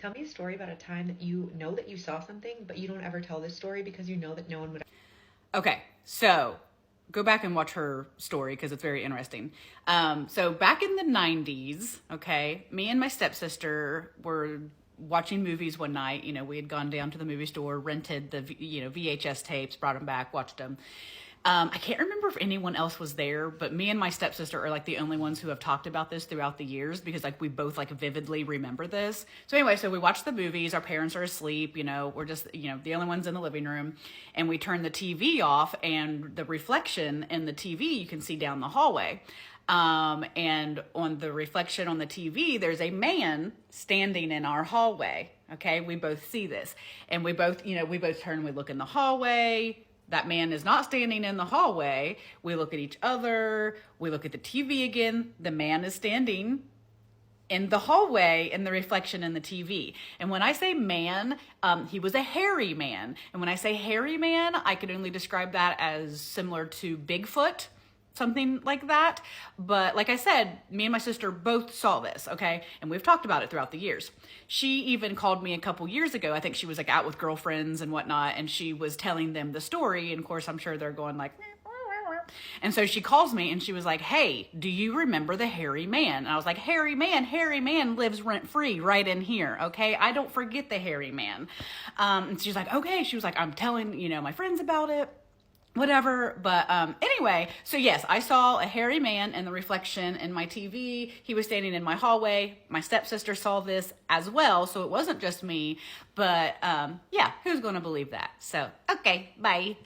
Tell me a story about a time that you know that you saw something, but you don't ever tell this story because you know that no one would. Okay, so go back and watch her story because it's very interesting. So back in the 90s, okay, me and my stepsister were watching movies one night. You know, we had gone down to the movie store, rented the VHS tapes, brought them back, watched them. I can't remember if anyone else was there, but me and my stepsister are like the only ones who have talked about this throughout the years because like we both like vividly remember this. So anyway, so we watched the movies. Our parents are asleep. You know, we're just the only ones in the living room, and we turn the TV off, and the reflection in the TV you can see down the hallway. And on the reflection on the TV, there's a man standing in our hallway. Okay, we both see this, and we both turn and we look in the hallway. That man is not standing in the hallway. We look at each other. We look at the TV again. The man is standing in the hallway in the reflection in the TV. And when I say man, he was a hairy man. And when I say hairy man, I could only describe that as similar to Bigfoot, something like that. But like I said, me and my sister both saw this, okay? And we've talked about it throughout the years. She even called me a couple years ago. I think she was like out with girlfriends and whatnot, and she was telling them the story. And of course, I'm sure they're going like, and so she calls me and she was like, hey, do you remember the hairy man? And I was like, hairy man lives rent free right in here. Okay. I don't forget the hairy man. And she's like, okay. She was like, I'm telling, my friends about it. Whatever. But anyway, so yes, I saw a hairy man in the reflection in my TV. He was standing in my hallway. My stepsister saw this as well, so it wasn't just me. But yeah, who's going to believe that? So, okay, bye.